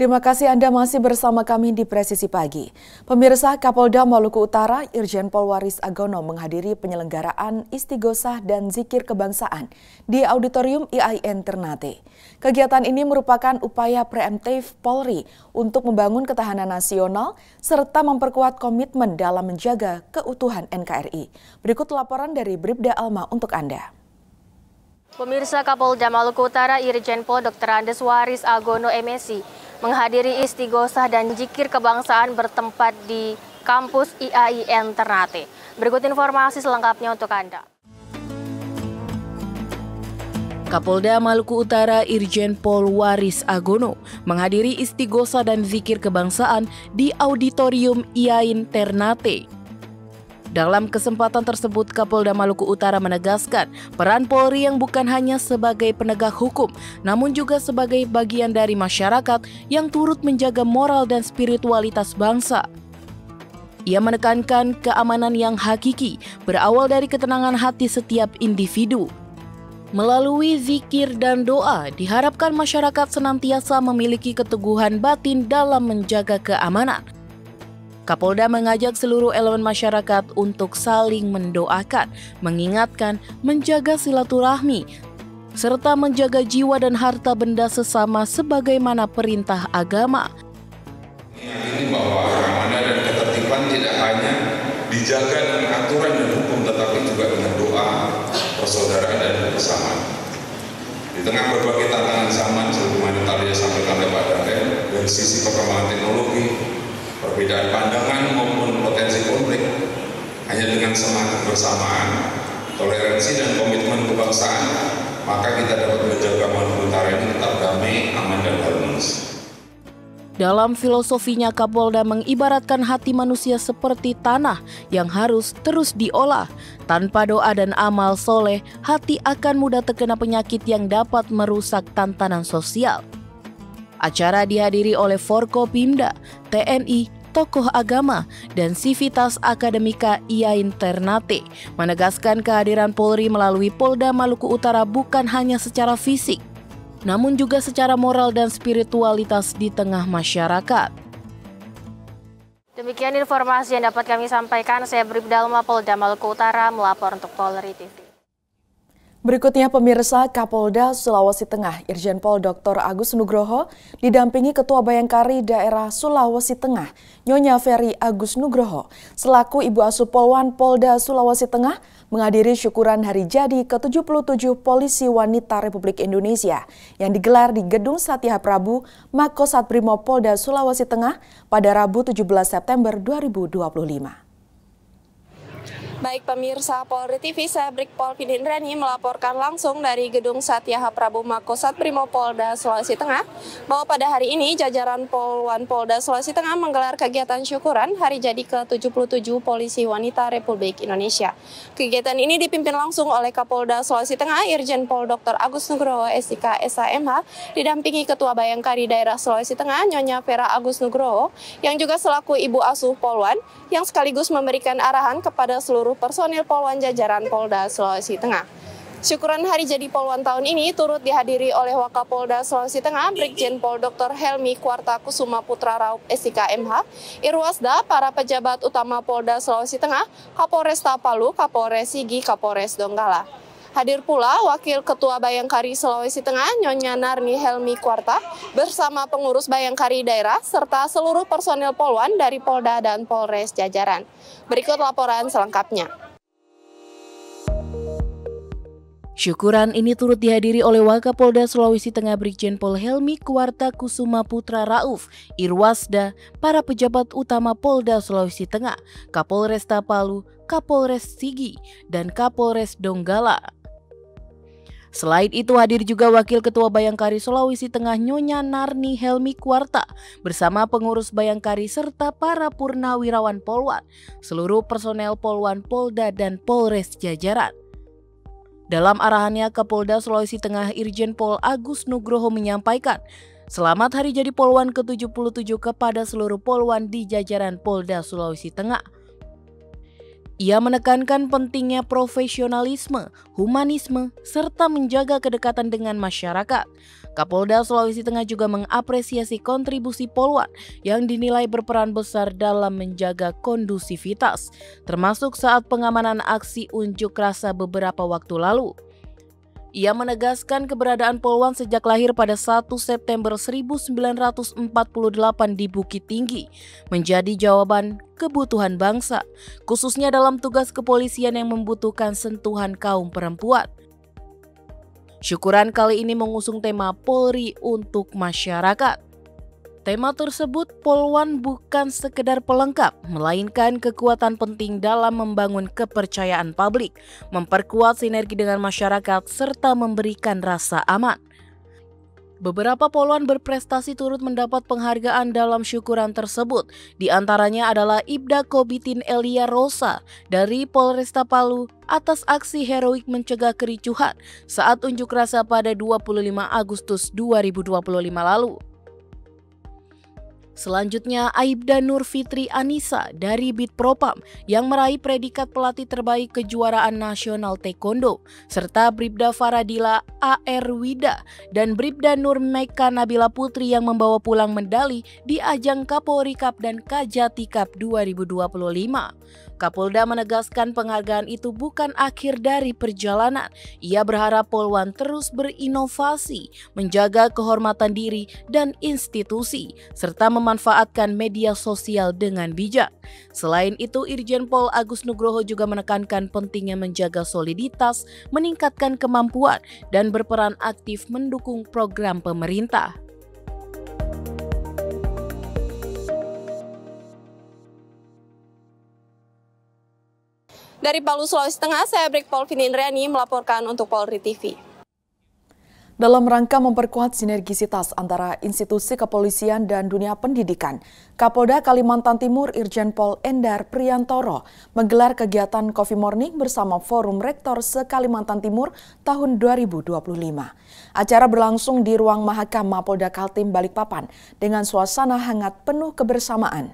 Terima kasih Anda masih bersama kami di Presisi Pagi. Pemirsa, Kapolda Maluku Utara Irjen Pol Waris Agono menghadiri penyelenggaraan Istighosah dan Zikir Kebangsaan di Auditorium IAIN Ternate. Kegiatan ini merupakan upaya preemptif Polri untuk membangun ketahanan nasional serta memperkuat komitmen dalam menjaga keutuhan NKRI. Berikut laporan dari Bribda Alma untuk Anda. Pemirsa, Kapolda Maluku Utara Irjen Pol Dr. Andes Waris Agono MSI menghadiri Istighosah dan Zikir Kebangsaan bertempat di kampus IAIN Ternate. Berikut informasi selengkapnya untuk Anda. Kapolda Maluku Utara Irjen Pol Waris Agono menghadiri Istighosah dan Zikir Kebangsaan di Auditorium IAIN Ternate. Dalam kesempatan tersebut, Kapolda Maluku Utara menegaskan peran Polri yang bukan hanya sebagai penegak hukum, namun juga sebagai bagian dari masyarakat yang turut menjaga moral dan spiritualitas bangsa. Ia menekankan keamanan yang hakiki berawal dari ketenangan hati setiap individu. Melalui zikir dan doa, diharapkan masyarakat senantiasa memiliki keteguhan batin dalam menjaga keamanan. Kapolda mengajak seluruh elemen masyarakat untuk saling mendoakan, mengingatkan, menjaga silaturahmi, serta menjaga jiwa dan harta benda sesama sebagaimana perintah agama. Ini bahwa keamanan dan ketertiban tidak hanya dijaga dengan aturan dan hukum, tetapi juga dengan doa, persaudaraan dan kebersamaan. Di tengah berbagai tantangan zaman, sebagaimana tadi disampaikan oleh Pak Daden, dari sisi perkembangan teknologi, perbedaan pandangan maupun potensi konflik, hanya dengan semangat bersamaan, toleransi dan komitmen kebangsaan, maka kita dapat menjaga Maluku Utara ini tetap damai, aman dan harmonis. Dalam filosofinya, Kapolda mengibaratkan hati manusia seperti tanah yang harus terus diolah. Tanpa doa dan amal soleh, hati akan mudah terkena penyakit yang dapat merusak tatanan sosial. Acara dihadiri oleh Forkopimda, TNI, tokoh agama, dan Sivitas Akademika IAIN Ternate, menegaskan kehadiran Polri melalui Polda Maluku Utara bukan hanya secara fisik, namun juga secara moral dan spiritualitas di tengah masyarakat. Demikian informasi yang dapat kami sampaikan. Saya Bribda Alma, Polda Maluku Utara, melapor untuk Polri TV. Berikutnya pemirsa, Kapolda Sulawesi Tengah Irjen Pol Dr. Agus Nugroho didampingi Ketua Bayangkari Daerah Sulawesi Tengah Nyonya Ferry Agus Nugroho selaku Ibu Asuh Polwan Polda Sulawesi Tengah menghadiri syukuran hari jadi ke-77 Polisi Wanita Republik Indonesia yang digelar di Gedung Satya Prabu Makosat Brimob Polda Sulawesi Tengah pada Rabu 17 September 2025. Baik pemirsa Polri TV, saya Brigpol Fidindrani melaporkan langsung dari Gedung Satya Prabu Makosat Brimob Polda Sulawesi Tengah bahwa pada hari ini jajaran Polwan Polda Sulawesi Tengah menggelar kegiatan syukuran hari jadi ke-77 Polisi Wanita Republik Indonesia. Kegiatan ini dipimpin langsung oleh Kapolda Sulawesi Tengah Irjen Pol Dr. Agus Nugroho SIK SHMH didampingi Ketua Bayangkari Daerah Sulawesi Tengah Nyonya Vera Agus Nugroho yang juga selaku Ibu Asuh Polwan yang sekaligus memberikan arahan kepada seluruh personil Polwan jajaran Polda Sulawesi Tengah. Syukuran hari jadi Polwan tahun ini turut dihadiri oleh Wakapolda Sulawesi Tengah Brigjen Pol Dr. Helmi Kuarta Kusuma Putra Raup SIK MH, Irwasda, para pejabat utama Polda Sulawesi Tengah, Kapolres Palu, Kapolres Sigi, Kapolres Donggala. Hadir pula Wakil Ketua Bayangkari Sulawesi Tengah Nyonya Narni Helmi Kuarta bersama pengurus Bayangkari daerah serta seluruh personil Polwan dari Polda dan Polres jajaran. Berikut laporan selengkapnya. Syukuran ini turut dihadiri oleh Wakapolda Sulawesi Tengah Brigjen Pol Helmi Kuarta Kusuma Putra Rauf, Irwasda, para pejabat utama Polda Sulawesi Tengah, Kapolres Palu, Kapolres Sigi, dan Kapolres Donggala. Selain itu hadir juga Wakil Ketua Bayangkari Sulawesi Tengah Nyonya Narni Helmi Kuarta bersama pengurus Bayangkari serta para purnawirawan Polwan, seluruh personel Polwan Polda dan Polres jajaran. Dalam arahannya, Kapolda Sulawesi Tengah Irjen Pol Agus Nugroho menyampaikan selamat hari jadi Polwan ke-77 kepada seluruh Polwan di jajaran Polda Sulawesi Tengah. Ia menekankan pentingnya profesionalisme, humanisme, serta menjaga kedekatan dengan masyarakat. Kapolda Sulawesi Tengah juga mengapresiasi kontribusi Polwan yang dinilai berperan besar dalam menjaga kondusivitas, termasuk saat pengamanan aksi unjuk rasa beberapa waktu lalu. Ia menegaskan keberadaan Polwan sejak lahir pada 1 September 1948 di Bukit Tinggi menjadi jawaban kebutuhan bangsa, khususnya dalam tugas kepolisian yang membutuhkan sentuhan kaum perempuan. Syukuran kali ini mengusung tema Polri untuk masyarakat. Tema tersebut Polwan bukan sekedar pelengkap, melainkan kekuatan penting dalam membangun kepercayaan publik, memperkuat sinergi dengan masyarakat, serta memberikan rasa aman. Beberapa Polwan berprestasi turut mendapat penghargaan dalam syukuran tersebut. Di antaranya adalah Ibda Kobitin Elia Rosa dari Polresta Palu atas aksi heroik mencegah kericuhan saat unjuk rasa pada 25 Agustus 2025 lalu. Selanjutnya, Aibda Nur Fitri Anissa dari Bitpropam yang meraih predikat pelatih terbaik kejuaraan nasional taekwondo, serta Bribda Faradila A.R. Wida dan Bribda Nur Meka Nabila Putri yang membawa pulang medali di ajang Kapolri Cup dan Kajati Cup 2025. Kapolda menegaskan penghargaan itu bukan akhir dari perjalanan. Ia berharap Polwan terus berinovasi, menjaga kehormatan diri dan institusi, serta memanfaatkan media sosial dengan bijak. Selain itu, Irjen Pol Agus Nugroho juga menekankan pentingnya menjaga soliditas, meningkatkan kemampuan, dan berperan aktif mendukung program pemerintah. Dari Palu, Sulawesi Tengah, saya Brigpol Finindriani melaporkan untuk Polri TV. Dalam rangka memperkuat sinergisitas antara institusi kepolisian dan dunia pendidikan, Kapolda Kalimantan Timur Irjen Pol Endar Priantoro menggelar kegiatan Coffee Morning bersama Forum Rektor se-Kalimantan Timur tahun 2025. Acara berlangsung di ruang Mahakam Mapolda Kaltim Balikpapan dengan suasana hangat penuh kebersamaan.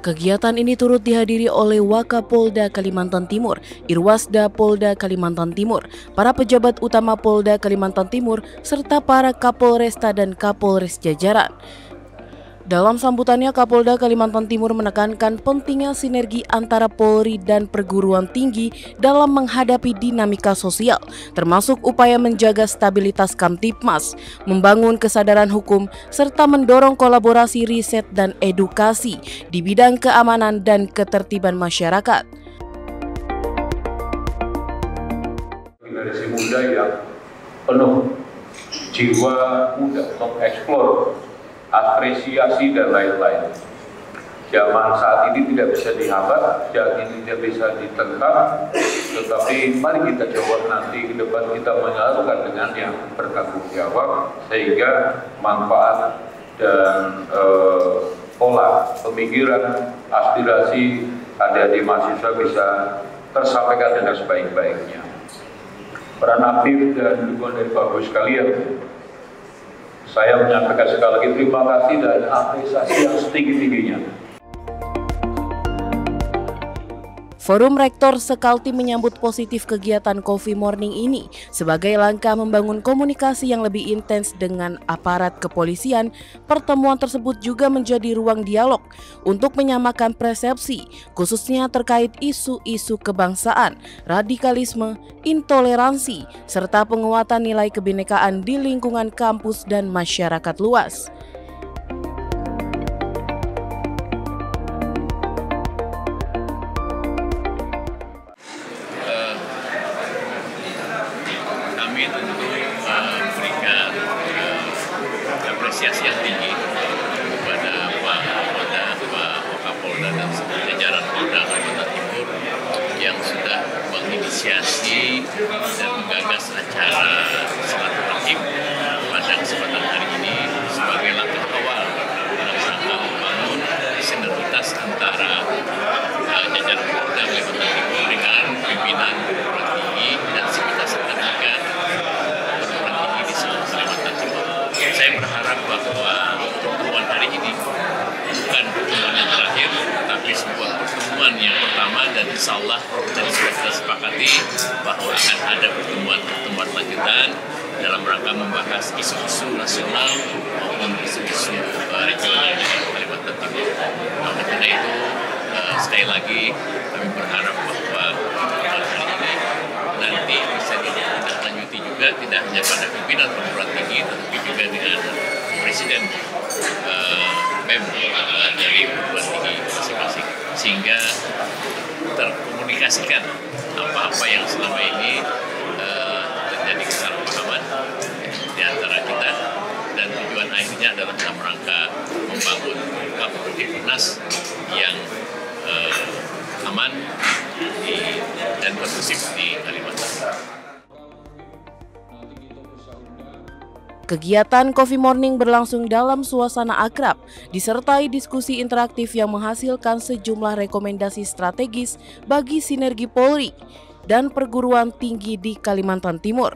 Kegiatan ini turut dihadiri oleh Wakapolda Kalimantan Timur, Irwasda Polda Kalimantan Timur, para pejabat utama Polda Kalimantan Timur, serta para Kapolresta dan Kapolres jajaran. Dalam sambutannya, Kapolda Kalimantan Timur menekankan pentingnya sinergi antara Polri dan perguruan tinggi dalam menghadapi dinamika sosial, termasuk upaya menjaga stabilitas Kamtipmas, membangun kesadaran hukum, serta mendorong kolaborasi riset dan edukasi di bidang keamanan dan ketertiban masyarakat. Generasi muda yang penuh jiwa muda untuk eksplor, apresiasi dan lain-lain. Zaman saat ini tidak bisa dihambat, zaman ini tidak bisa ditentang, tetapi mari kita coba nanti ke depan kita menyalurkan dengan yang bertanggung jawab sehingga manfaat dan pola pemikiran, aspirasi adik-adik mahasiswa bisa tersampaikan dengan sebaik-baiknya. Peran aktif dan dukungan dari Bapak Ibu sekalian, saya menyampaikan sekali lagi terima kasih dan apresiasi yang setinggi-tingginya. Forum Rektor se-Kaltim menyambut positif kegiatan Coffee Morning ini sebagai langkah membangun komunikasi yang lebih intens dengan aparat kepolisian. Pertemuan tersebut juga menjadi ruang dialog untuk menyamakan persepsi, khususnya terkait isu-isu kebangsaan, radikalisme, intoleransi, serta penguatan nilai kebinekaan di lingkungan kampus dan masyarakat luas. Kami tentu memberikan apresiasi yang tinggi kepada Pak Kapolda, Pak Wakapolda dan jajaran Polda Kalimantan Timur yang sudah menginisiasi dan menggagas acara silaturahim pada kesempatan hari ini sebagai langkah awal dalam rangka membangun sinergitas antara jajaran Polda Kalimantan Timur dengan pimpinan perguruan tinggi dan sivitas akademika perguruan tinggi di seluruh Kalimantan Timur. Saya berharap bahwa pertemuan hari ini bukan pertemuan yang terakhir, tapi sebuah pertemuan yang pertama dan dan insya Allah tadi sudah kita sepakati bahwa akan ada pertemuan lanjutan dalam rangka membahas isu-isu nasional maupun isu-isu regional di Kalimantan Timur. Oleh karena itu, sekali lagi kami berharap bahwa hal ini nanti bisa ditindaklanjuti juga tidak hanya pada pimpinan perguruan tinggi, tetapi juga dengan Presiden PEM dari perguruan tinggi masing-masing, sehingga terkomunikasikan apa-apa yang selama ini terjadi kesalahpahaman di antara kita, dan tujuan akhirnya adalah dalam rangka membangun Kapolres yang aman dan kondusif di Kalimantan. Kegiatan Coffee Morning berlangsung dalam suasana akrab, disertai diskusi interaktif yang menghasilkan sejumlah rekomendasi strategis bagi sinergi Polri dan perguruan tinggi di Kalimantan Timur.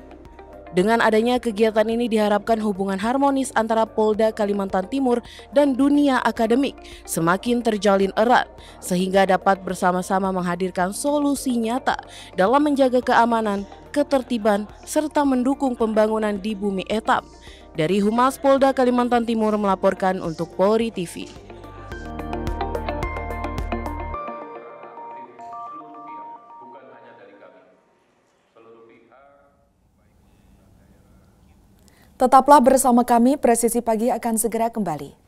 Dengan adanya kegiatan ini diharapkan hubungan harmonis antara Polda Kalimantan Timur dan dunia akademik semakin terjalin erat, sehingga dapat bersama-sama menghadirkan solusi nyata dalam menjaga keamanan, ketertiban, serta mendukung pembangunan di Bumi Etam. Dari Humas Polda Kalimantan Timur melaporkan untuk Polri TV. Tetaplah bersama kami, Presisi Pagi akan segera kembali.